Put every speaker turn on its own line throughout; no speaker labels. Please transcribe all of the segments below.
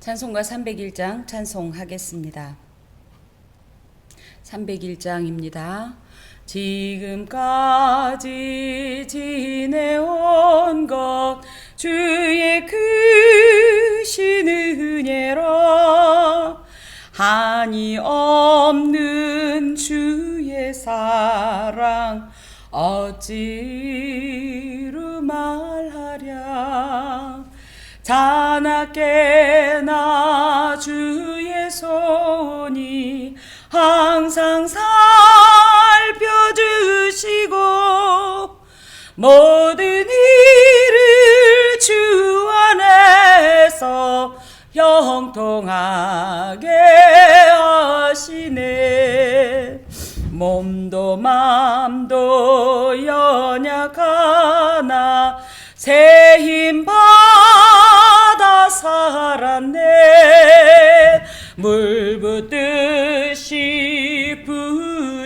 찬송가 301장 찬송하겠습니다. 301장입니다. 지금까지 지내온 것 주의 크신 은혜라. 한이 없는 주의 사랑 어찌로 말하랴. 자나깨나 주의 손이 항상 살펴주시고 모든 일을 주 안에서 형통하게 하시네. 몸도 맘도 연약하나 새 힘 받아 살았네. 물 붓듯이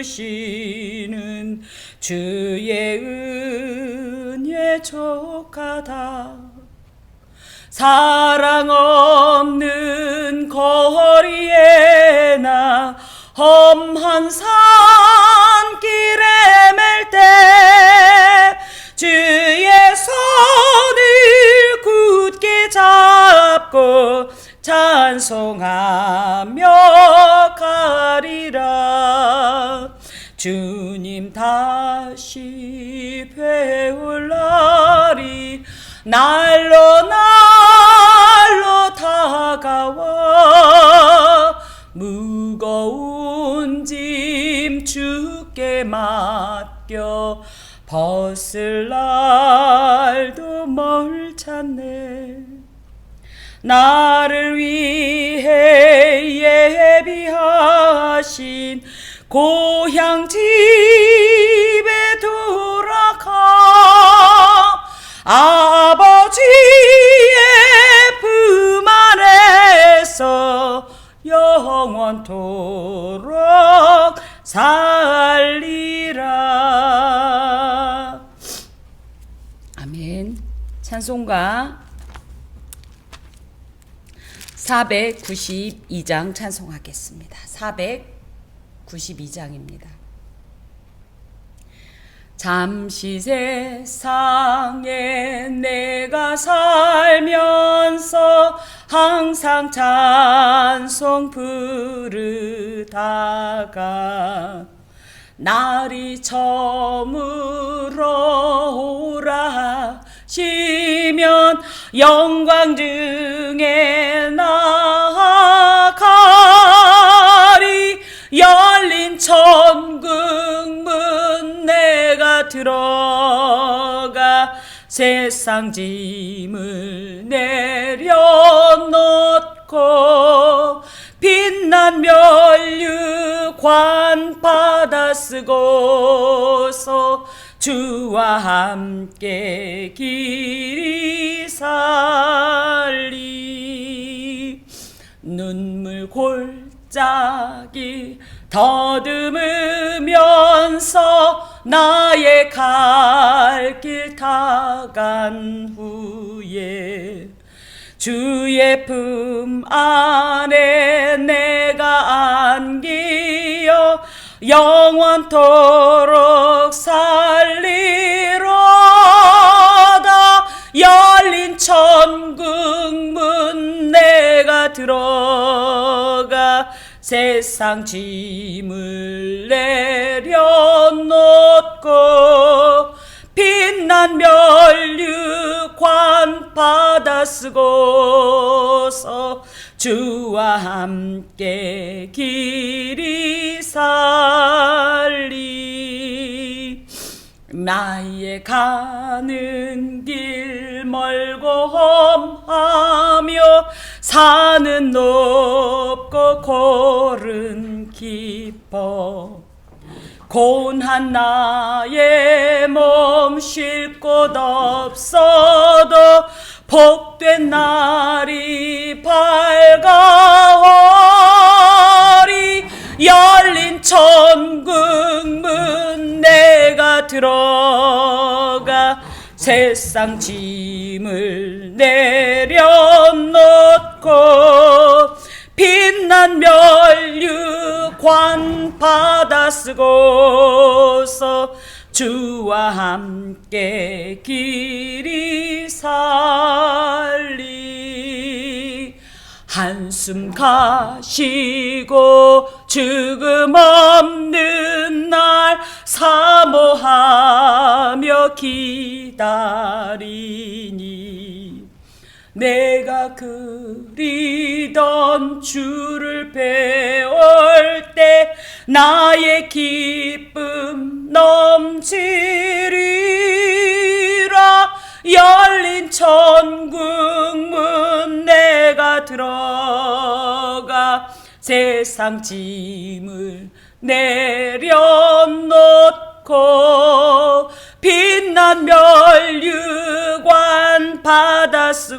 부으시는 주의 은혜 족하다. 사랑 없는 거리에 나 험한 산길에 맬 때 주의 손을 굳게 잡고 찬송하며 가리라. 주님 다시 배울 날이 날로 다가와 무거운 짐 주께 맡겨 벗을 날도 멀잖네. 나를 위해 예비하신 고향 집에 돌아가 아버지의 품 안에서 영원토록 살리라. 아멘. 찬송가 492장 찬송하겠습니다. 492장입니다. 잠시 세상에 내가 살면서 항상 찬송 부르다가 날이 저물어 오라 하시면 영광 중에 나아가리. 열린 천국 문 내가 들어가 세상 짐을 내려놓고 빛난 면류관 받아 쓰고서 주와 함께 길이 살리. 눈물 골짜기 더듬으면서 나의 갈 길 다 간 후에 주의 품 안에 내가 안기어 영원토록 살리로다. 열린 천국 문 내가 들어가 세상 짐을 내려놓고 빛난 면류관 받아 쓰고서 주와 함께 길이 살리. 나의 가는 길 멀고 험하며 산은 높고 골은 깊어 고운한 나의 몸 쉴 곳 없어도 복된 날이 밝아오리. 열린 천국 문 내가 들어가 세상 짐을 내려놓고 관 받아 쓰고서 주와 함께 길이 살리 한숨 가시고 죽음 없는 날 사모하며 기다리니 내가 그리던 주를 배울 때 나의 기쁨 넘치리라. 열린 천국 문 내가 들어가 세상 짐을 내려놓고 빛난 멸류관 받아 쓰고서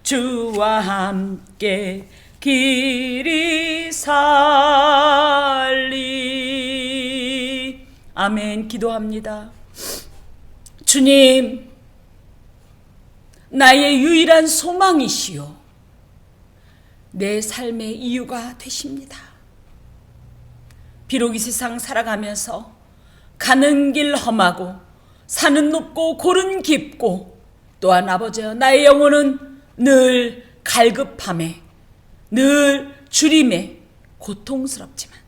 주와 함께 길이 살리. 아멘. 기도합니다. 주님, 나의 유일한 소망이시요 내 삶의 이유가 되십니다. 비록 이 세상 살아가면서 가는 길 험하고 산은 높고 골은 깊고 또한 아버지여 나의 영혼은 늘 갈급함에 늘 주림에 고통스럽지만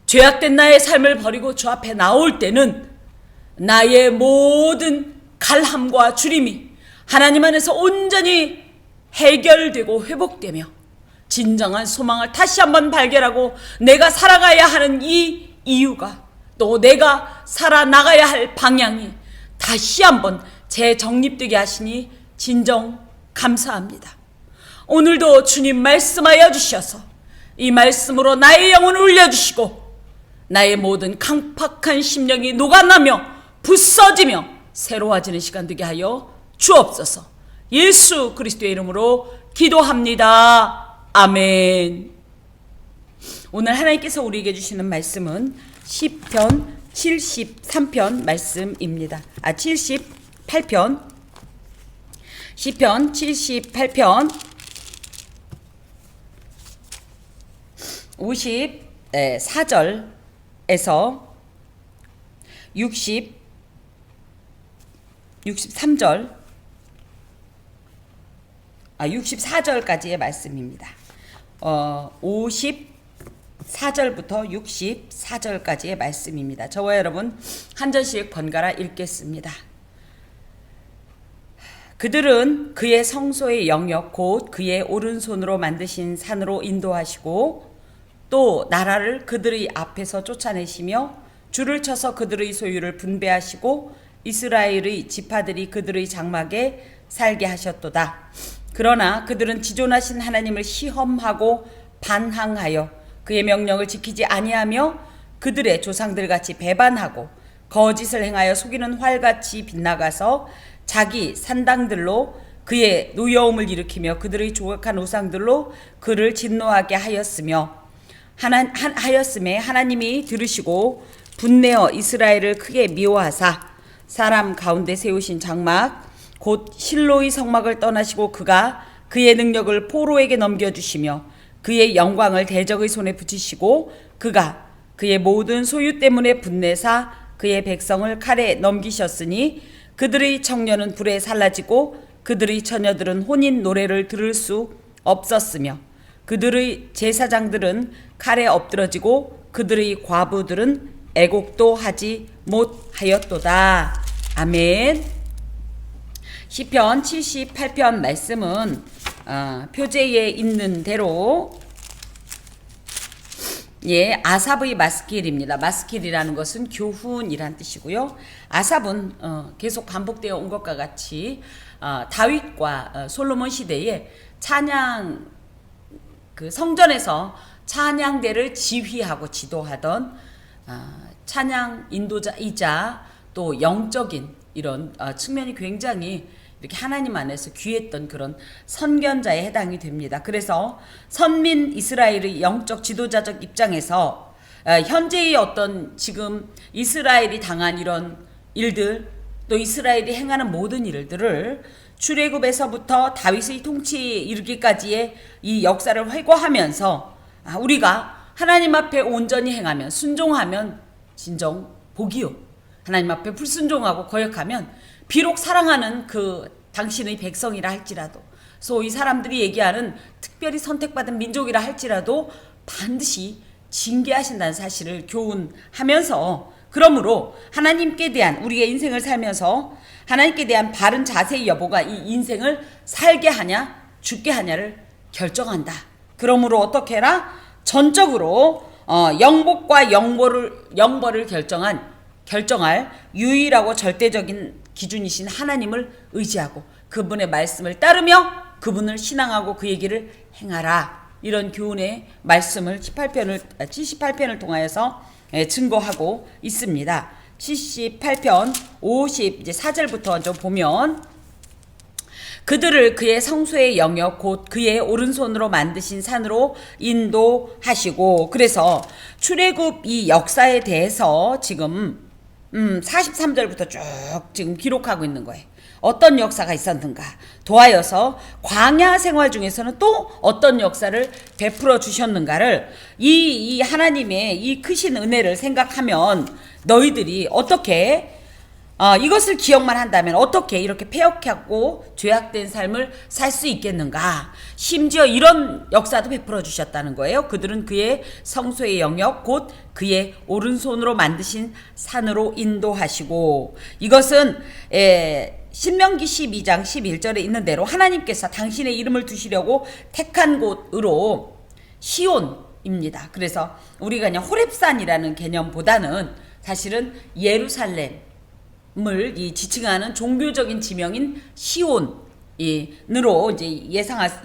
죄악된 나의 삶을 버리고 주 앞에 나올 때는 나의 모든 갈함과 주림이 하나님 안에서 온전히 해결되고 회복되며 진정한 소망을 다시 한번 발견하고 내가 살아가야 하는 이 이유가 또 내가 살아나가야 할 방향이 다시 한번 재정립되게 하시니 진정 감사합니다. 오늘도 주님 말씀하여 주셔서 이 말씀으로 나의 영혼을 울려주시고 나의 모든 강팍한 심령이 녹아나며 부서지며 새로워지는 시간 되게 하여 주옵소서. 예수 그리스도의 이름으로 기도합니다. 아멘. 오늘 하나님께서 우리에게 주시는 말씀은 시편 73편 말씀입니다. 78편 시편 78편 54절에서 64절까지의 말씀입니다. 54절부터 64절까지의 말씀입니다. 저와 여러분 한 절씩 번갈아 읽겠습니다. 그들은 그의 성소의 영역 곧 그의 오른손으로 만드신 산으로 인도하시고 또 나라를 그들의 앞에서 쫓아내시며 줄을 쳐서 그들의 소유를 분배하시고 이스라엘의 지파들이 그들의 장막에 살게 하셨도다. 그러나 그들은 지존하신 하나님을 시험하고 반항하여 그의 명령을 지키지 아니하며 그들의 조상들같이 배반하고 거짓을 행하여 속이는 활같이 빗나가서 자기 산당들로 그의 노여움을 일으키며 그들의 조각한 우상들로 그를 진노하게 하였음에 하나님이 들으시고 분내어 이스라엘을 크게 미워하사 사람 가운데 세우신 장막 곧 실로의 성막을 떠나시고 그가 그의 능력을 포로에게 넘겨주시며 그의 영광을 대적의 손에 붙이시고 그가 그의 모든 소유 때문에 분내사 그의 백성을 칼에 넘기셨으니 그들의 청년은 불에 살라지고 그들의 처녀들은 혼인 노래를 들을 수 없었으며 그들의 제사장들은 칼에 엎드러지고 그들의 과부들은 애곡도 하지 못하였도다. 아멘. 시편 78편 말씀은 표제에 있는 대로 아삽의 마스킬입니다. 마스킬이라는 것은 교훈이란 뜻이고요. 아삽은 계속 반복되어 온 것과 같이 다윗과 솔로몬 시대에 찬양 성전에서 찬양대를 지휘하고 지도하던 찬양 인도자이자 또 영적인 이런 측면이 굉장히 이렇게 하나님 안에서 귀했던 그런 선견자에 해당이 됩니다. 그래서 선민 이스라엘의 영적 지도자적 입장에서 현재의 어떤 지금 이스라엘이 당한 이런 일들 또 이스라엘이 행하는 모든 일들을 출애굽에서부터 다윗의 통치 이르기까지의 이 역사를 회고하면서 우리가 하나님 앞에 온전히 행하면 순종하면 진정 복이요. 하나님 앞에 불순종하고 거역하면 비록 사랑하는 그 당신의 백성이라 할지라도 소위 사람들이 얘기하는 특별히 선택받은 민족이라 할지라도 반드시 징계하신다는 사실을 교훈하면서 그러므로 하나님께 대한 우리의 인생을 살면서 하나님께 대한 바른 자세의 여부가 이 인생을 살게 하냐 죽게 하냐를 결정한다. 그러므로 어떻게 해라? 전적으로 영복과 영벌을 결정할 유일하고 절대적인 기준이신 하나님을 의지하고 그분의 말씀을 따르며 그분을 신앙하고 그 얘기를 행하라. 이런 교훈의 말씀을 78편을 통하여서 증거하고 있습니다. 78편 54절부터 좀 보면 그들을 그의 성소의 영역 곧 그의 오른손으로 만드신 산으로 인도하시고 그래서 출애굽 이 역사에 대해서 지금 43절부터 쭉 지금 기록하고 있는 거예요. 어떤 역사가 있었는가 도하여서 광야 생활 중에서는 또 어떤 역사를 베풀어 주셨는가를 이 하나님의 이 크신 은혜를 생각하면 너희들이 어떻게 이것을 기억만 한다면 어떻게 이렇게 패역하고 죄악된 삶을 살 수 있겠는가. 심지어 이런 역사도 베풀어 주셨다는 거예요. 그들은 그의 성소의 영역 곧 그의 오른손으로 만드신 산으로 인도하시고 이것은 신명기 12장 11절에 있는 대로 하나님께서 당신의 이름을 두시려고 택한 곳으로 시온입니다. 그래서 우리가 그냥 호렙산이라는 개념보다는 사실은 예루살렘 을 지칭하는 종교적인 지명인 시온으로 이제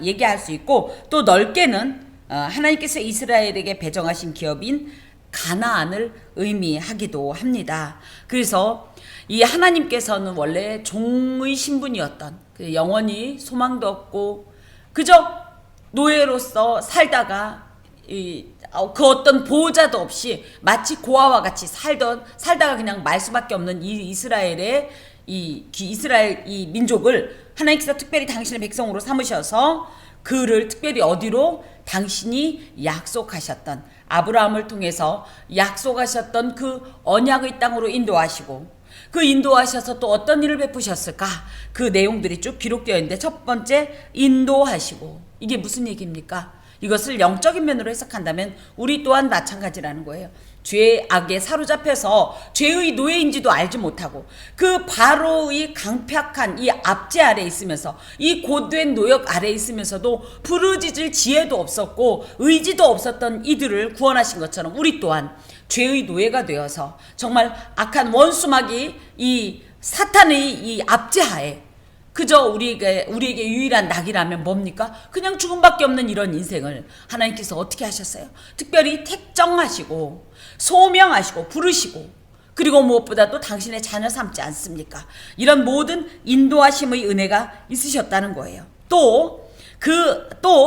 얘기할 수 있고 또 넓게는 하나님께서 이스라엘에게 배정하신 기업인 가나안을 의미하기도 합니다. 그래서 이 하나님께서는 원래 종의 신분이었던 영원히 소망도 없고 그저 노예로서 살다가 그 어떤 보호자도 없이 마치 고아와 같이 살다가 그냥 말 수밖에 없는 이 이스라엘의 이스라엘 이 민족을 하나님께서 특별히 당신의 백성으로 삼으셔서 그를 특별히 어디로 당신이 약속하셨던 아브라함을 통해서 약속하셨던 그 언약의 땅으로 인도하시고 그 인도하셔서 또 어떤 일을 베푸셨을까? 그 내용들이 쭉 기록되어 있는데 첫 번째 인도하시고 이게 무슨 얘기입니까? 이것을 영적인 면으로 해석한다면 우리 또한 마찬가지라는 거예요. 죄악에 사로잡혀서 죄의 노예인지도 알지 못하고 그 바로의 강팍한 이 압제 아래 있으면서 이 고된 노역 아래 있으면서도 부르짖을 지혜도 없었고 의지도 없었던 이들을 구원하신 것처럼 우리 또한 죄의 노예가 되어서 정말 악한 원수막이 이 사탄의 이 압제하에 그저 우리에게 유일한 낙이라면 뭡니까? 그냥 죽음밖에 없는 이런 인생을 하나님께서 어떻게 하셨어요? 특별히 택정하시고 소명하시고 부르시고 그리고 무엇보다도 당신의 자녀 삼지 않습니까? 이런 모든 인도하심의 은혜가 있으셨다는 거예요. 또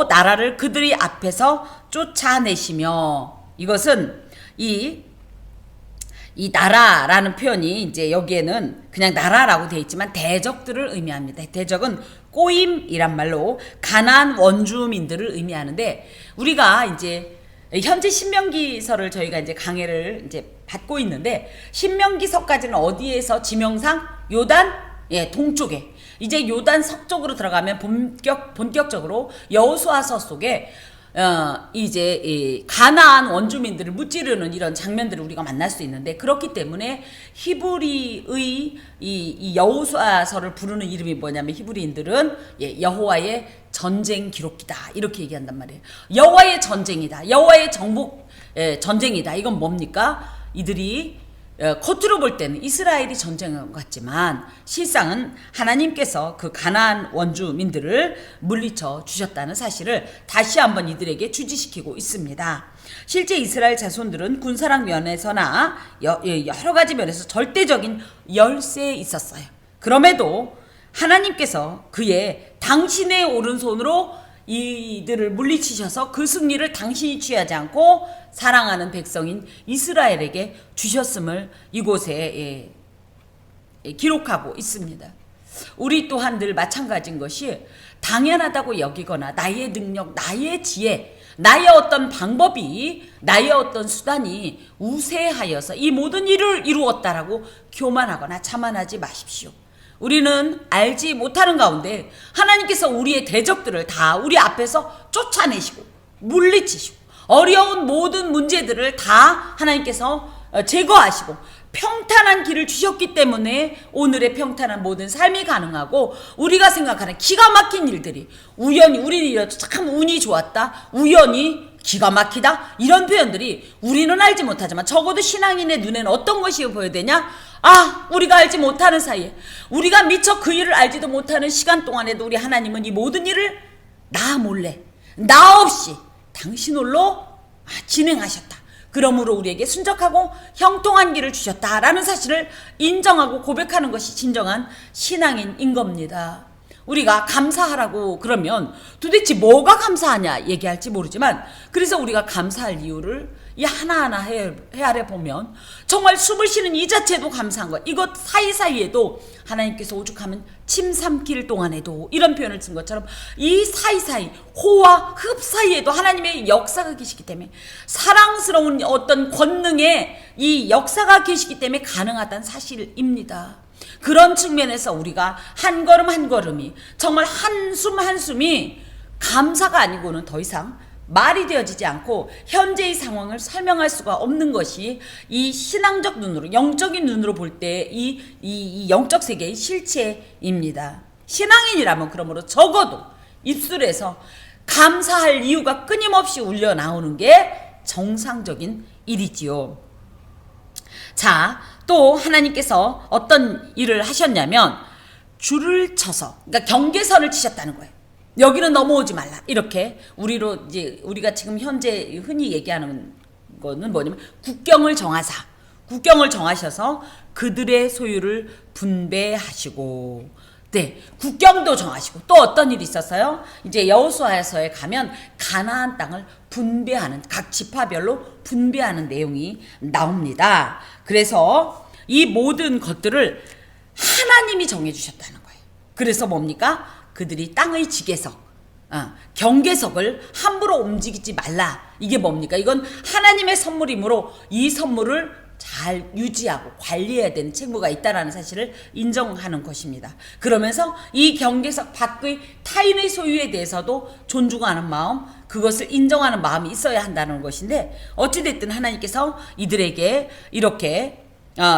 나라를 그들의 앞에서 쫓아내시며 이것은 이 나라라는 표현이 이제 여기에는 그냥 나라라고 되어 있지만 대적들을 의미합니다. 대적은 꼬임이란 말로 가나안 원주민들을 의미하는데 우리가 이제 현재 신명기서를 저희가 이제 강해를 이제 받고 있는데 신명기서까지는 어디에서 지명상 요단 동쪽에 이제 요단 서쪽으로 들어가면 본격적으로 여호수아서 속에 이제 이 가나안 원주민들을 무찌르는 이런 장면들을 우리가 만날 수 있는데 그렇기 때문에 히브리의 이 여호수아서를 부르는 이름이 뭐냐면 히브리인들은 여호와의 전쟁 기록기다 이렇게 얘기한단 말이에요. 여호와의 전쟁이다. 여호와의 정복 전쟁이다. 이건 뭡니까? 이들이 겉으로 볼 때는 이스라엘이 전쟁한 것 같지만 실상은 하나님께서 그 가나안 원주민들을 물리쳐 주셨다는 사실을 다시 한번 이들에게 주지시키고 있습니다. 실제 이스라엘 자손들은 군사력 면에서나 여러 가지 면에서 절대적인 열세에 있었어요. 그럼에도 하나님께서 그의 당신의 오른손으로 이들을 물리치셔서 그 승리를 당신이 취하지 않고 사랑하는 백성인 이스라엘에게 주셨음을 이곳에 기록하고 있습니다. 우리 또한 늘 마찬가지인 것이 당연하다고 여기거나 나의 능력, 나의 지혜, 나의 어떤 방법이, 나의 어떤 수단이 우세하여서 이 모든 일을 이루었다라고 교만하거나 자만하지 마십시오. 우리는 알지 못하는 가운데 하나님께서 우리의 대적들을 다 우리 앞에서 쫓아내시고 물리치시고 어려운 모든 문제들을 다 하나님께서 제거하시고 평탄한 길을 주셨기 때문에 오늘의 평탄한 모든 삶이 가능하고, 우리가 생각하는 기가 막힌 일들이 우연히, 우리는 참 운이 좋았다, 우연히 기가 막히다, 이런 표현들이 우리는 알지 못하지만 적어도 신앙인의 눈에는 어떤 것이 보여되냐? 우리가 알지 못하는 사이에, 우리가 미처 그 일을 알지도 못하는 시간 동안에도 우리 하나님은 이 모든 일을 나 몰래, 나 없이 당신 홀로 진행하셨다. 그러므로 우리에게 순적하고 형통한 길을 주셨다라는 사실을 인정하고 고백하는 것이 진정한 신앙인인 겁니다. 우리가 감사하라고 그러면 도대체 뭐가 감사하냐 얘기할지 모르지만, 그래서 우리가 감사할 이유를 이 하나하나 헤아려 보면 정말 숨을 쉬는 이 자체도 감사한 것, 이것 사이사이에도 하나님께서 오죽하면 침 삼킬 동안에도, 이런 표현을 쓴 것처럼 이 사이사이, 호와 흡 사이에도 하나님의 역사가 계시기 때문에, 사랑스러운 어떤 권능의 이 역사가 계시기 때문에 가능하다는 사실입니다. 그런 측면에서 우리가 한 걸음 한 걸음이, 정말 한숨 한숨이 감사가 아니고는 더 이상 말이 되어지지 않고 현재의 상황을 설명할 수가 없는 것이 이 신앙적 눈으로, 영적인 눈으로 볼 때 이 영적 세계의 실체입니다. 신앙인이라면 그러므로 적어도 입술에서 감사할 이유가 끊임없이 울려 나오는 게 정상적인 일이지요. 자, 또 하나님께서 어떤 일을 하셨냐면 줄을 쳐서, 그러니까 경계선을 치셨다는 거예요. 여기는 넘어오지 말라. 이렇게 우리가 지금 현재 흔히 얘기하는 거는 뭐냐면 국경을 정하셔서 그들의 소유를 분배하시고, 네, 국경도 정하시고, 또 어떤 일이 있었어요? 이제 여호수아서에 가면 가나안 땅을 분배하는, 각 지파별로 분배하는 내용이 나옵니다. 그래서 이 모든 것들을 하나님이 정해주셨다는 거예요. 그래서 뭡니까? 그들이 땅의 지계석, 경계석을 함부로 움직이지 말라. 이게 뭡니까? 이건 하나님의 선물이므로 이 선물을 잘 유지하고 관리해야 되는 책무가 있다는 사실을 인정하는 것입니다. 그러면서 이 경계석 밖의 타인의 소유에 대해서도 존중하는 마음, 그것을 인정하는 마음이 있어야 한다는 것인데, 어찌됐든 하나님께서 이들에게 이렇게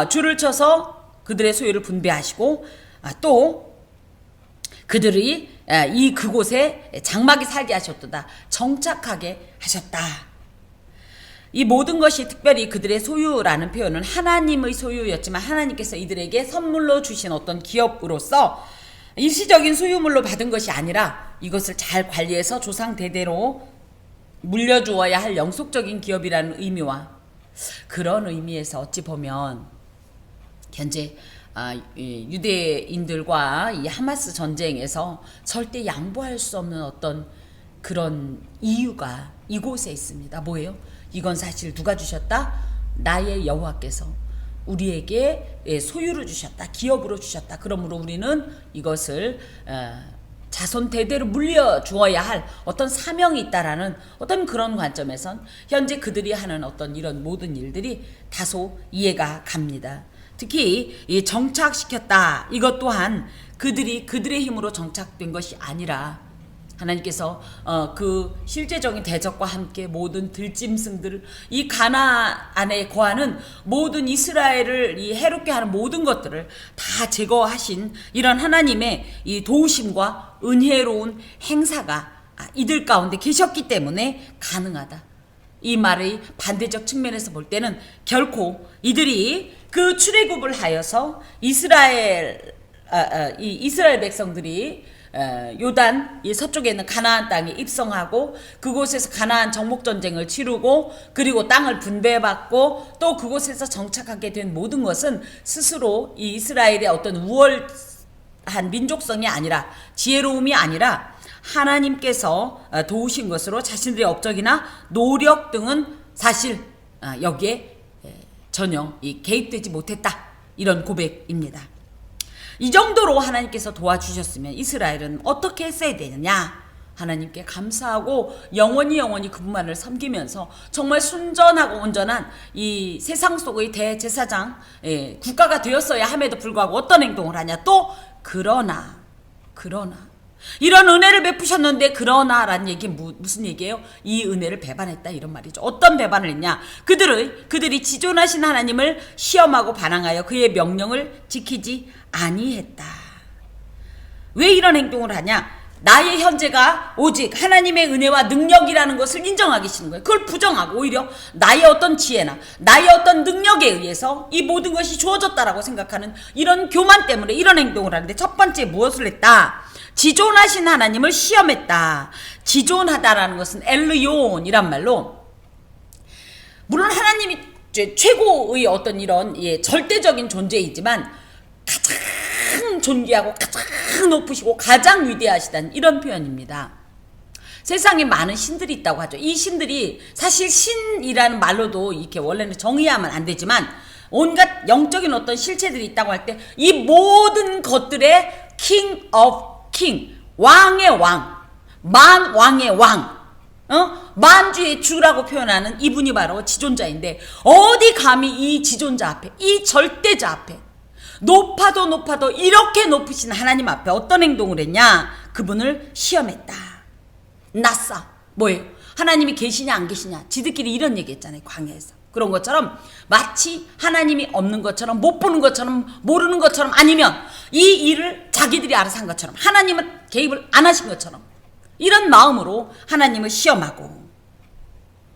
줄을 쳐서 그들의 소유를 분배하시고, 또 그들이 그곳에 장막이 살게 하셨도다, 정착하게 하셨다. 이 모든 것이 특별히 그들의 소유라는 표현은 하나님의 소유였지만 하나님께서 이들에게 선물로 주신 어떤 기업으로서 일시적인 소유물로 받은 것이 아니라 이것을 잘 관리해서 조상 대대로 물려주어야 할 영속적인 기업이라는 의미와, 그런 의미에서 어찌 보면 현재 유대인들과 이 하마스 전쟁에서 절대 양보할 수 없는 어떤 그런 이유가 이곳에 있습니다. 뭐예요? 이건 사실 누가 주셨다? 나의 여호와께서 우리에게 소유를 주셨다, 기업으로 주셨다. 그러므로 우리는 이것을 자손 대대로 물려주어야 할 어떤 사명이 있다라는 어떤 그런 관점에선 현재 그들이 하는 어떤 이런 모든 일들이 다소 이해가 갑니다. 특히 이 정착시켰다, 이것 또한 그들의 힘으로 정착된 것이 아니라 하나님께서 그 실제적인 대적과 함께 모든 들짐승들을, 이 가나안에 거하는 모든 이스라엘을 이 해롭게 하는 모든 것들을 다 제거하신 이런 하나님의 이 도우심과 은혜로운 행사가 이들 가운데 계셨기 때문에 가능하다. 이 말의 반대적 측면에서 볼 때는 결코 이들이 그 출애굽을 하여서 이스라엘 백성들이 요단 이 서쪽에 있는 가나안 땅에 입성하고 그곳에서 가나안 정복 전쟁을 치르고 그리고 땅을 분배받고 또 그곳에서 정착하게 된 모든 것은 스스로 이 이스라엘의 어떤 우월한 민족성이 아니라, 지혜로움이 아니라 하나님께서 도우신 것으로 자신들의 업적이나 노력 등은 사실 여기에 전혀 개입되지 못했다, 이런 고백입니다. 이 정도로 하나님께서 도와주셨으면 이스라엘은 어떻게 했어야 되느냐? 하나님께 감사하고 영원히 그분만을 섬기면서 정말 순전하고 온전한 이 세상 속의 대제사장, 국가가 되었어야 함에도 불구하고 어떤 행동을 하냐? 또 그러나 이런 은혜를 베푸셨는데 그러나라는 얘기 무슨 얘기예요? 이 은혜를 배반했다 이런 말이죠. 어떤 배반을 했냐? 그들이 지존하신 하나님을 시험하고 반항하여 그의 명령을 지키지 아니했다. 왜 이런 행동을 하냐? 나의 현재가 오직 하나님의 은혜와 능력이라는 것을 인정하기 싫은 거예요. 그걸 부정하고 오히려 나의 어떤 지혜나 나의 어떤 능력에 의해서 이 모든 것이 주어졌다라고 생각하는 이런 교만 때문에 이런 행동을 하는데, 첫 번째 무엇을 했다? 지존하신 하나님을 시험했다. 지존하다라는 것은 엘르온이란 말로, 물론 하나님이 최고의 어떤 이런 절대적인 존재이지만 가장 존귀하고 가장 높으시고 가장 위대하시다는 이런 표현입니다. 세상에 많은 신들이 있다고 하죠. 이 신들이 사실 신이라는 말로도 이렇게 원래는 정의하면 안 되지만 온갖 영적인 어떤 실체들이 있다고 할 때 이 모든 것들의 king of king, 왕의 왕, 만왕의 왕, 만주의 주라고 표현하는 이분이 바로 지존자인데, 어디 감히 이 지존자 앞에, 이 절대자 앞에 높아도 이렇게 높으신 하나님 앞에 어떤 행동을 했냐? 그분을 시험했다. 낯싸. 뭐예요? 하나님이 계시냐 안 계시냐? 지들끼리 이런 얘기 했잖아요, 광야에서. 그런 것처럼 마치 하나님이 없는 것처럼, 못 보는 것처럼, 모르는 것처럼, 아니면 이 일을 자기들이 알아서 한 것처럼, 하나님은 개입을 안 하신 것처럼, 이런 마음으로 하나님을 시험하고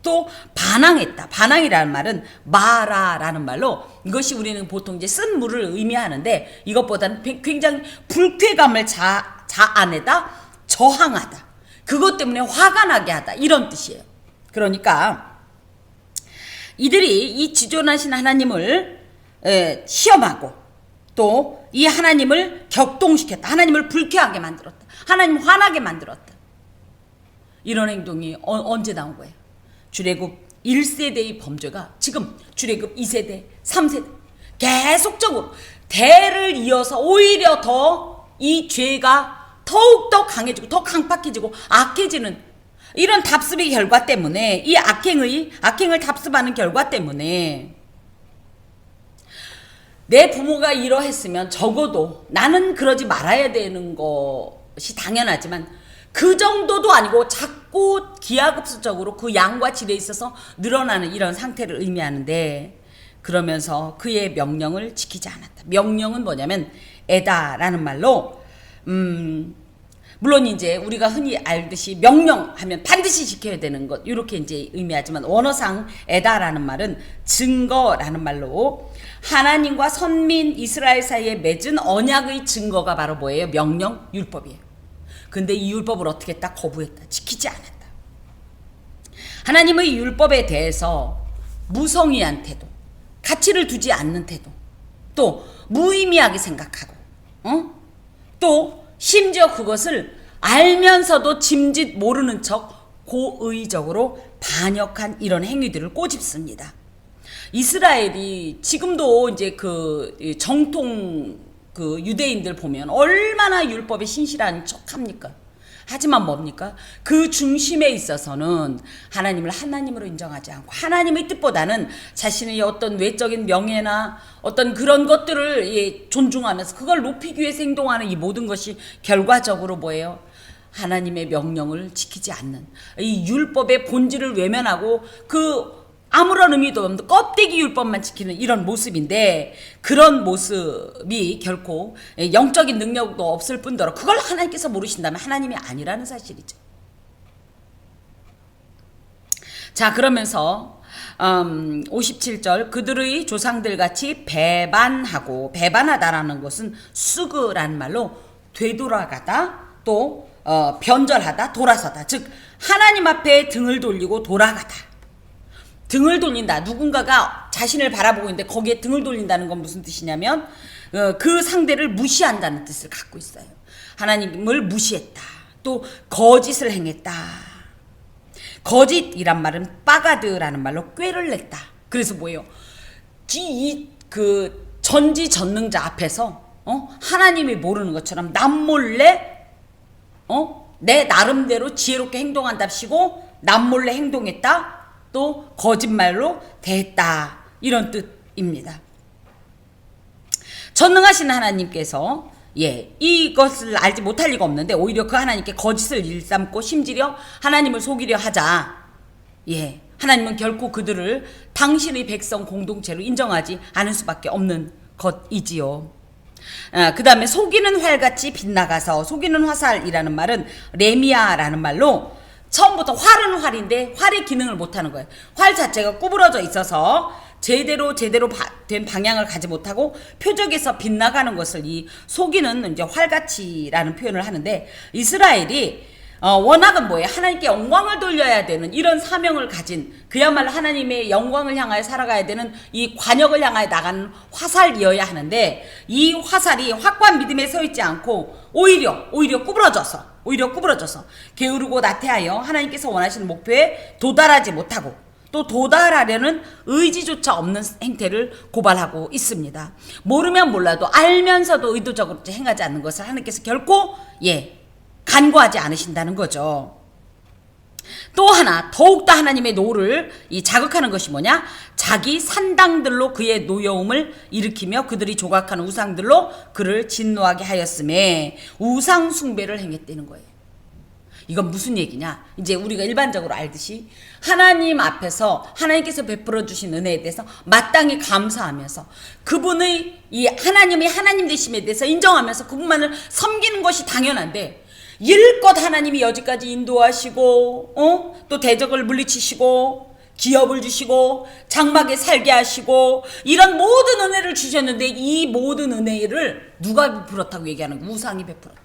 또 반항했다. 반항이라는 말은 마라라는 말로, 이것이 우리는 보통 이제 쓴 물을 의미하는데 이것보다는 굉장히 불쾌감을 자아내다, 저항하다, 그것 때문에 화가 나게 하다, 이런 뜻이에요. 그러니까 이들이 이 지존하신 하나님을 시험하고 또 이 하나님을 격동시켰다. 하나님을 불쾌하게 만들었다. 하나님 화나게 만들었다. 이런 행동이 언제 나온 거예요? 출애굽 1세대의 범죄가 지금 출애굽 2세대, 3세대 계속적으로 대를 이어서 오히려 더 이 죄가 더욱더 강해지고 더 강팍해지고 악해지는 이런 답습의 결과 때문에, 이 악행을 답습하는 결과 때문에 내 부모가 이러했으면 적어도 나는 그러지 말아야 되는 것이 당연하지만 그 정도도 아니고 자꾸 기하급수적으로 그 양과 질에 있어서 늘어나는 이런 상태를 의미하는데, 그러면서 그의 명령을 지키지 않았다. 명령은 뭐냐면 에다라는 말로, 물론 이제 우리가 흔히 알듯이 명령하면 반드시 지켜야 되는 것, 이렇게 이제 의미하지만 원어상 에다라는 말은 증거라는 말로, 하나님과 선민 이스라엘 사이에 맺은 언약의 증거가 바로 뭐예요? 명령, 율법이에요. 근데 이 율법을 어떻게 했다? 거부했다. 지키지 않았다. 하나님의 율법에 대해서 무성의한 태도, 가치를 두지 않는 태도, 또 무의미하게 생각하고, 또 심지어 그것을 알면서도 짐짓 모르는 척 고의적으로 반역한 이런 행위들을 꼬집습니다. 이스라엘이 지금도 이제 그 정통 그 유대인들 보면 얼마나 율법에 신실한 척합니까? 하지만 뭡니까? 그 중심에 있어서는 하나님을 하나님으로 인정하지 않고 하나님의 뜻보다는 자신의 어떤 외적인 명예나 어떤 그런 것들을 존중하면서 그걸 높이기 위해서 행동하는 이 모든 것이 결과적으로 뭐예요? 하나님의 명령을 지키지 않는, 이 율법의 본질을 외면하고 그 아무런 의미도 없는 껍데기 율법만 지키는 이런 모습인데, 그런 모습이 결코 영적인 능력도 없을 뿐더러 그걸 하나님께서 모르신다면 하나님이 아니라는 사실이죠. 자, 그러면서 57절, 그들의 조상들같이 배반하다라는 것은 수그라는 말로 되돌아가다, 또 변절하다, 돌아서다, 즉 하나님 앞에 등을 돌리고 돌아가다. 등을 돌린다. 누군가가 자신을 바라보고 있는데 거기에 등을 돌린다는 건 무슨 뜻이냐면 그 상대를 무시한다는 뜻을 갖고 있어요. 하나님을 무시했다. 또 거짓을 행했다. 거짓이란 말은 빠가드라는 말로 꾀를 냈다. 그래서 뭐예요? 그 전지전능자 앞에서 하나님이 모르는 것처럼 남몰래 내 나름대로 지혜롭게 행동한답시고 남몰래 행동했다, 또 거짓말로 대했다, 이런 뜻입니다. 전능하신 하나님께서 이것을 알지 못할 리가 없는데 오히려 그 하나님께 거짓을 일삼고 심지어 하나님을 속이려 하자. 하나님은 결코 그들을 당신의 백성 공동체로 인정하지 않을 수밖에 없는 것이지요. 그 다음에 속이는 활같이 빗나가서, 속이는 화살이라는 말은 레미아라는 말로 처음부터 활은 활인데 활의 기능을 못하는 거예요. 활 자체가 구부러져 있어서 제대로 된 방향을 가지 못하고 표적에서 빗나가는 것을 이 속이는 이제 활같이라는 표현을 하는데, 이스라엘이 워낙은 뭐예요? 하나님께 영광을 돌려야 되는 이런 사명을 가진, 그야말로 하나님의 영광을 향하여 살아가야 되는 이 관역을 향하여 나가는 화살이어야 하는데, 이 화살이 확고한 믿음에 서 있지 않고 오히려 구부러져서 게으르고 나태하여 하나님께서 원하시는 목표에 도달하지 못하고 또 도달하려는 의지조차 없는 행태를 고발하고 있습니다. 모르면 몰라도 알면서도 의도적으로 행하지 않는 것을 하나님께서 결코 간과하지 않으신다는 거죠. 또 하나 더욱더 하나님의 노를 자극하는 것이 뭐냐? 자기 산당들로 그의 노여움을 일으키며 그들이 조각하는 우상들로 그를 진노하게 하였음에 우상 숭배를 행했다는 거예요. 이건 무슨 얘기냐? 이제 우리가 일반적으로 알듯이 하나님 앞에서 하나님께서 베풀어 주신 은혜에 대해서 마땅히 감사하면서 그분의 이 하나님의 하나님 되심에 대해서 인정하면서 그분만을 섬기는 것이 당연한데, 일껏 하나님이 여지까지 인도하시고 또 대적을 물리치시고 기업을 주시고 장막에 살게 하시고 이런 모든 은혜를 주셨는데, 이 모든 은혜를 누가 베풀었다고 얘기하는 거예요? 우상이 베풀었다.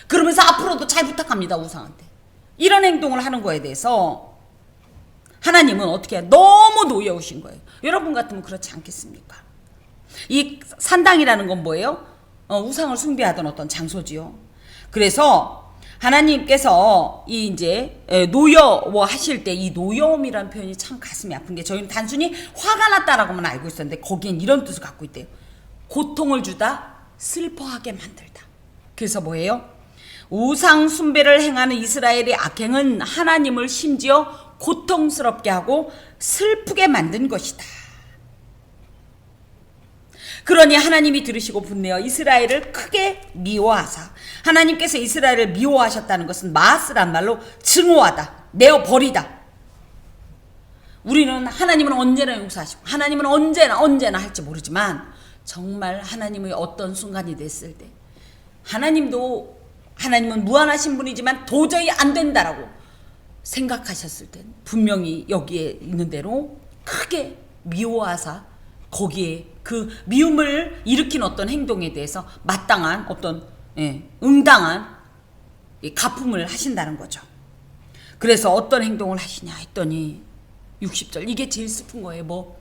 그러면서 앞으로도 잘 부탁합니다, 우상한테. 이런 행동을 하는 거에 대해서 하나님은 어떻게 해요? 너무 노여우신 거예요. 여러분 같으면 그렇지 않겠습니까? 이 산당이라는 건 뭐예요? 우상을 숭배하던 어떤 장소지요. 그래서 하나님께서 이 이제 노여워하실 때, 이 노여움이라는 표현이 참 가슴이 아픈 게, 저희는 단순히 화가 났다라고만 알고 있었는데 거기엔 이런 뜻을 갖고 있대요. 고통을 주다, 슬퍼하게 만들다. 그래서 뭐예요? 우상 숭배를 행하는 이스라엘의 악행은 하나님을 심지어 고통스럽게 하고 슬프게 만든 것이다. 그러니 하나님이 들으시고 분내어 이스라엘을 크게 미워하사, 하나님께서 이스라엘을 미워하셨다는 것은 마스란 말로 증오하다, 내어버리다. 우리는 하나님은 언제나 용서하시고 하나님은 언제나 할지 모르지만, 정말 하나님의 어떤 순간이 됐을 때 하나님은 무한하신 분이지만 도저히 안 된다라고 생각하셨을 때 분명히 여기에 있는 대로 크게 미워하사 거기에 그 미움을 일으킨 어떤 행동에 대해서 마땅한 어떤 응당한 가품을 하신다는 거죠. 그래서 어떤 행동을 하시냐 했더니 60절, 이게 제일 슬픈 거예요.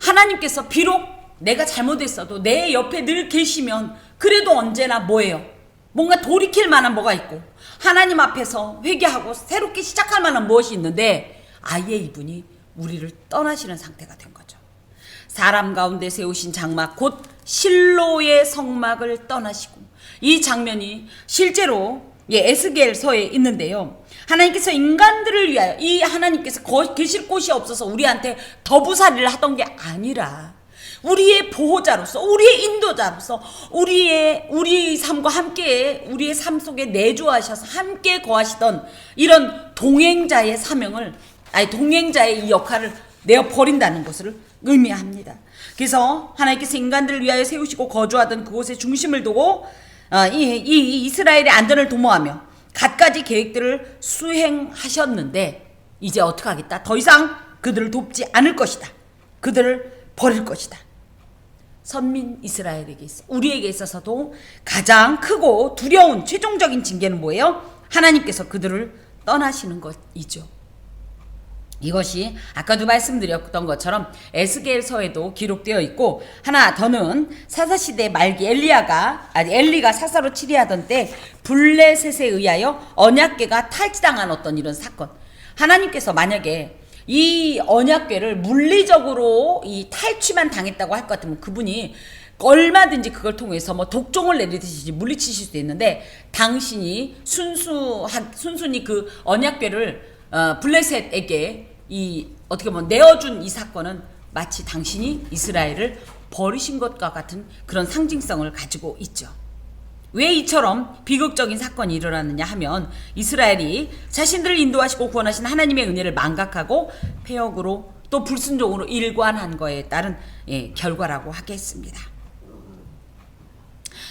하나님께서 비록 내가 잘못했어도 내 옆에 늘 계시면 그래도 언제나 뭐예요? 뭔가 돌이킬 만한 뭐가 있고 하나님 앞에서 회개하고 새롭게 시작할 만한 무엇이 있는데, 아예 이분이 우리를 떠나시는 상태가 된 거죠. 사람 가운데 세우신 장막 곧 실로의 성막을 떠나시고, 이 장면이 실제로 에스겔서에 있는데요. 하나님께서 인간들을 위하여, 이 하나님께서 계실 곳이 없어서 우리한테 더부살이를 하던 게 아니라 우리의 보호자로서, 우리의 인도자로서, 우리의 삶과 함께, 우리의 삶 속에 내주하셔서 함께 거하시던 이런 동행자의 사명을, 동행자의 이 역할을 내어버린다는 것을 의미합니다. 그래서 하나님께서 인간들을 위하여 세우시고 거주하던 그곳의 중심을 두고 이 이스라엘의 안전을 도모하며 갖가지 계획들을 수행하셨는데, 이제 어떻게 하겠다? 더 이상 그들을 돕지 않을 것이다. 그들을 버릴 것이다. 선민 이스라엘에게 우리에게 있어서도 가장 크고 두려운 최종적인 징계는 뭐예요? 하나님께서 그들을 떠나시는 것이죠. 이것이 아까도 말씀드렸던 것처럼 에스겔서에도 기록되어 있고, 하나 더는 사사시대 말기 엘리가 사사로 치리하던 때 블레셋에 의하여 언약궤가 탈취당한 어떤 이런 사건, 하나님께서 만약에 이 언약궤를 물리적으로 이 탈취만 당했다고 할 것 같으면 그분이 얼마든지 그걸 통해서 뭐 독종을 내리듯이 물리치실 수도 있는데, 당신이 순순히 그 언약궤를 블레셋에게 어떻게 보면 내어준 이 사건은 마치 당신이 이스라엘을 버리신 것과 같은 그런 상징성을 가지고 있죠. 왜 이처럼 비극적인 사건이 일어났느냐 하면, 이스라엘이 자신들을 인도하시고 구원하신 하나님의 은혜를 망각하고 폐역으로 또 불순종으로 일관한 거에 따른 결과라고 하겠습니다.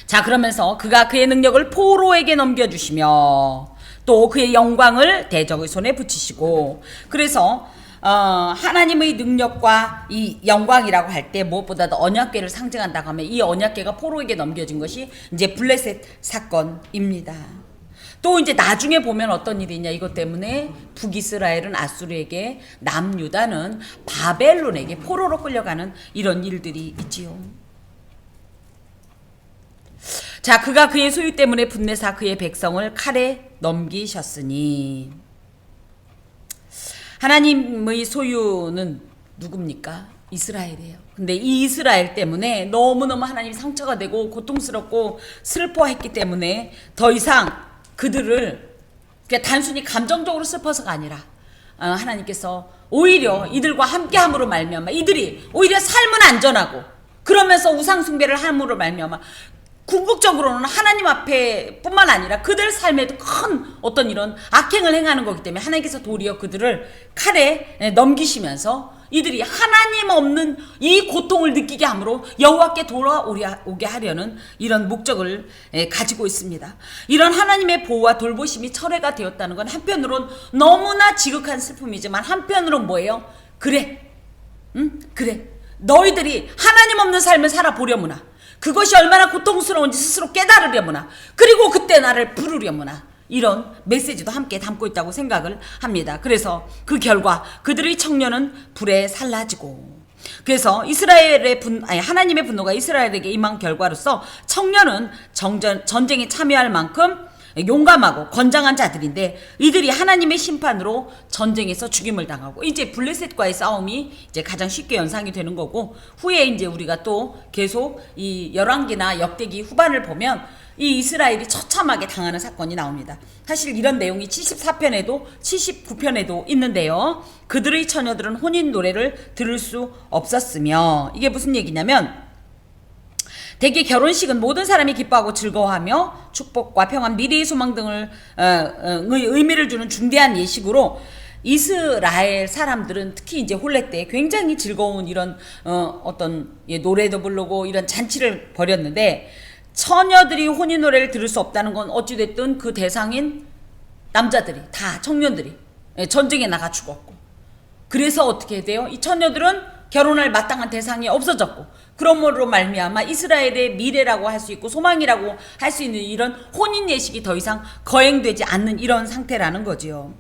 자, 그러면서 그가 그의 능력을 포로에게 넘겨주시며 또 그의 영광을 대적의 손에 붙이시고, 그래서 하나님의 능력과 이 영광이라고 할 때 무엇보다도 언약궤를 상징한다고 하면, 이 언약궤가 포로에게 넘겨진 것이 이제 블레셋 사건입니다. 또 이제 나중에 보면 어떤 일이 있냐, 이것 때문에 북이스라엘은 아수르에게, 남유다는 바벨론에게 포로로 끌려가는 이런 일들이 있지요. 자, 그가 그의 소유 때문에 분내사 그의 백성을 칼에 넘기셨으니. 하나님의 소유는 누굽니까? 이스라엘이에요. 근데 이 이스라엘 때문에 너무너무 하나님이 상처가 되고 고통스럽고 슬퍼했기 때문에 더 이상 그들을 그냥 단순히 감정적으로 슬퍼서가 아니라 하나님께서 오히려 이들과 함께함으로 말미암아 이들이 오히려 삶은 안전하고, 그러면서 우상 숭배를 함으로 말미암아 궁극적으로는 하나님 앞에 뿐만 아니라 그들 삶에도 큰 어떤 이런 악행을 행하는 거기 때문에 하나님께서 도리어 그들을 칼에 넘기시면서 이들이 하나님 없는 이 고통을 느끼게 함으로 여호와께 돌아오게 하려는 이런 목적을 가지고 있습니다. 이런 하나님의 보호와 돌보심이 철회가 되었다는 건 한편으론 너무나 지극한 슬픔이지만, 한편으론 뭐예요? 그래 너희들이 하나님 없는 삶을 살아보려무나, 그것이 얼마나 고통스러운지 스스로 깨달으려무나, 그리고 그때 나를 부르려무나, 이런 메시지도 함께 담고 있다고 생각을 합니다. 그래서 그 결과 그들의 청년은 불에 살라지고, 그래서 하나님의 분노가 이스라엘에게 임한 결과로서 청년은 전쟁에 참여할 만큼 용감하고 건장한 자들인데, 이들이 하나님의 심판으로 전쟁에서 죽임을 당하고, 이제 블레셋과의 싸움이 이제 가장 쉽게 연상이 되는 거고, 후에 이제 우리가 또 계속 이 열왕기나 역대기 후반을 보면 이 이스라엘이 처참하게 당하는 사건이 나옵니다. 사실 이런 내용이 74편에도 79편에도 있는데요. 그들의 처녀들은 혼인 노래를 들을 수 없었으며, 이게 무슨 얘기냐면, 대개 결혼식은 모든 사람이 기뻐하고 즐거워하며 축복과 평안, 미래의 소망 등을 의미를 주는 중대한 예식으로, 이스라엘 사람들은 특히 이제 혼례 때 굉장히 즐거운 이런 어떤 노래도 부르고 이런 잔치를 벌였는데, 처녀들이 혼인 노래를 들을 수 없다는 건 어찌됐든 그 대상인 남자들이 다 청년들이 전쟁에 나가 죽었고, 그래서 어떻게 돼요? 이 처녀들은 결혼할 마땅한 대상이 없어졌고, 그러므로 말미암아 이스라엘의 미래라고 할 수 있고 소망이라고 할 수 있는 이런 혼인 예식이 더 이상 거행되지 않는 이런 상태라는 거지요.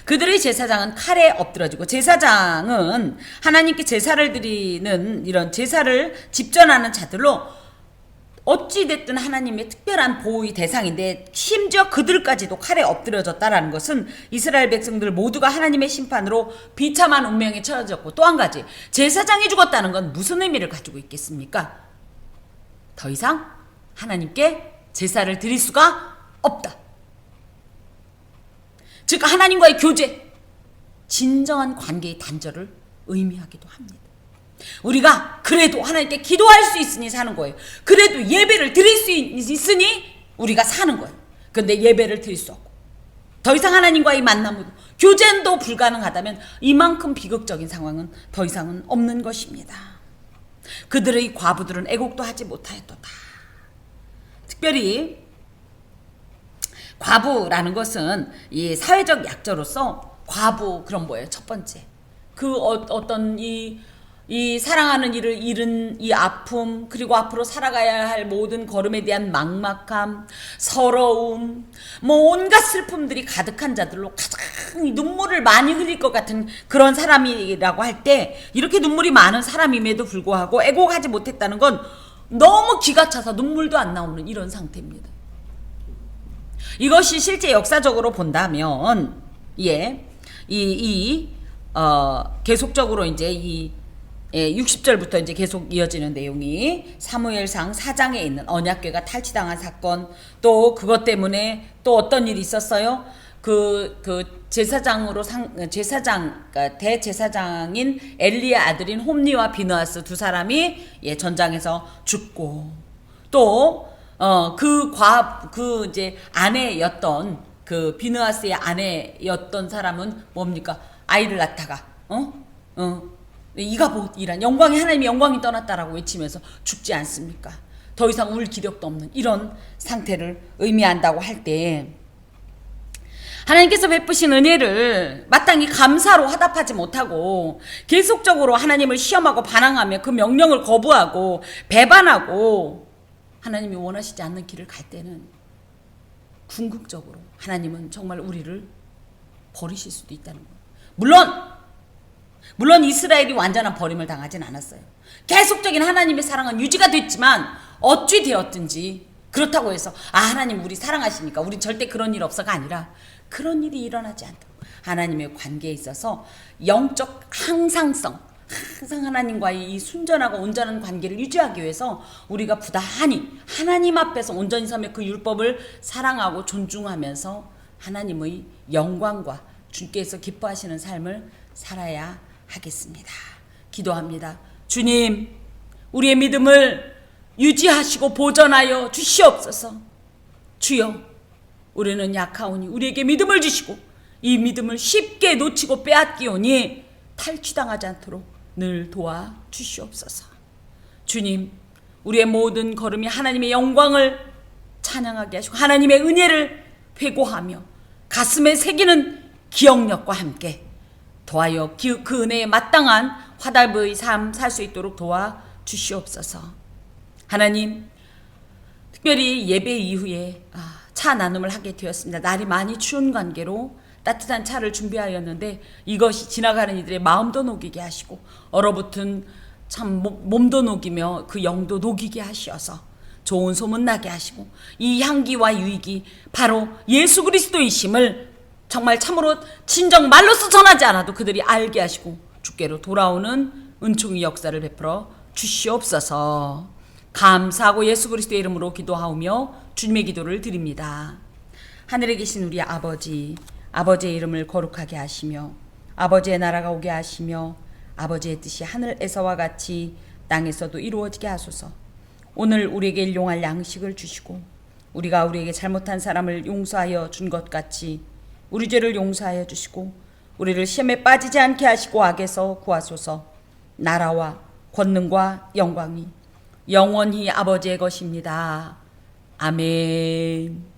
그들의 제사장은 칼에 엎드러지고, 제사장은 하나님께 제사를 드리는 이런 제사를 집전하는 자들로 어찌됐든 하나님의 특별한 보호의 대상인데, 심지어 그들까지도 칼에 엎드려졌다라는 것은 이스라엘 백성들 모두가 하나님의 심판으로 비참한 운명에 처해졌고, 또 한 가지, 제사장이 죽었다는 건 무슨 의미를 가지고 있겠습니까? 더 이상 하나님께 제사를 드릴 수가 없다. 즉 하나님과의 교제, 진정한 관계의 단절을 의미하기도 합니다. 우리가 그래도 하나님께 기도할 수 있으니 사는 거예요. 그래도 예배를 드릴 수 있으니 우리가 사는 거예요. 그런데 예배를 드릴 수 없고, 더 이상 하나님과의 만남도 교제도 불가능하다면 이만큼 비극적인 상황은 더 이상은 없는 것입니다. 그들의 과부들은 애곡도 하지 못하였도다. 특별히 과부라는 것은 이 사회적 약자로서 과부, 그런 뭐예요? 첫 번째, 그 어떤 이 사랑하는 이를 잃은 이 아픔, 그리고 앞으로 살아가야 할 모든 걸음에 대한 막막함, 서러움, 뭐 온갖 슬픔들이 가득한 자들로 가장 눈물을 많이 흘릴 것 같은 그런 사람이라고 할 때, 이렇게 눈물이 많은 사람임에도 불구하고 애곡하지 못했다는 건 너무 기가 차서 눈물도 안 나오는 이런 상태입니다. 이것이 실제 역사적으로 본다면, 계속적으로 이제 예, 60절부터 이제 계속 이어지는 내용이 사무엘상 4장에 있는 언약궤가 탈취당한 사건, 또 그것 때문에 또 어떤 일이 있었어요? 그 제사장으로 그러니까 대제사장인 엘리의 아들인 홈리와 비느하스 두 사람이 예, 전장에서 죽고, 또 그 이제 아내였던 그 비느하스의 아내였던 사람은 뭡니까? 아이를 낳다가 이가봇이란 영광이 하나님의 영광이 떠났다라고 외치면서 죽지 않습니까? 더 이상 울 기력도 없는 이런 상태를 의미한다고 할 때, 하나님께서 베푸신 은혜를 마땅히 감사로 화답하지 못하고 계속적으로 하나님을 시험하고 반항하며 그 명령을 거부하고 배반하고 하나님이 원하시지 않는 길을 갈 때는 궁극적으로 하나님은 정말 우리를 버리실 수도 있다는 거예요. 물론 이스라엘이 완전한 버림을 당하진 않았어요. 계속적인 하나님의 사랑은 유지가 됐지만 어찌 되었든지 그렇다고 해서 하나님 우리 사랑하시니까 우리 절대 그런 일 없어가 아니라 그런 일이 일어나지 않도록 하나님의 관계에 있어서 영적 항상 하나님과의 이 순전하고 온전한 관계를 유지하기 위해서 우리가 부단히 하나님 앞에서 온전히 서며 그 율법을 사랑하고 존중하면서 하나님의 영광과 주께서 기뻐하시는 삶을 살아야 하겠습니다. 기도합니다. 주님, 우리의 믿음을 유지하시고 보존하여 주시옵소서. 주여, 우리는 약하오니 우리에게 믿음을 주시고 이 믿음을 쉽게 놓치고 빼앗기오니 탈취당하지 않도록 늘 도와 주시옵소서. 주님, 우리의 모든 걸음이 하나님의 영광을 찬양하게 하시고 하나님의 은혜를 회고하며 가슴에 새기는 기억력과 함께 도와여 그 은혜에 마땅한 화답의 삶 살 수 있도록 도와 주시옵소서. 하나님, 특별히 예배 이후에 차 나눔을 하게 되었습니다. 날이 많이 추운 관계로 따뜻한 차를 준비하였는데 이것이 지나가는 이들의 마음도 녹이게 하시고 얼어붙은 참 몸도 녹이며 그 영도 녹이게 하시어서 좋은 소문 나게 하시고 이 향기와 유익이 바로 예수 그리스도이심을 정말 참으로 진정 말로써 전하지 않아도 그들이 알게 하시고 주께로 돌아오는 은총의 역사를 베풀어 주시옵소서. 감사하고 예수 그리스도의 이름으로 기도하오며 주님의 기도를 드립니다. 하늘에 계신 우리 아버지, 아버지의 이름을 거룩하게 하시며 아버지의 나라가 오게 하시며 아버지의 뜻이 하늘에서와 같이 땅에서도 이루어지게 하소서. 오늘 우리에게 일용할 양식을 주시고 우리가 우리에게 잘못한 사람을 용서하여 준 것 같이 우리 죄를 용서하여 주시고 우리를 시험에 빠지지 않게 하시고 악에서 구하소서. 나라와 권능과 영광이 영원히 아버지의 것입니다. 아멘.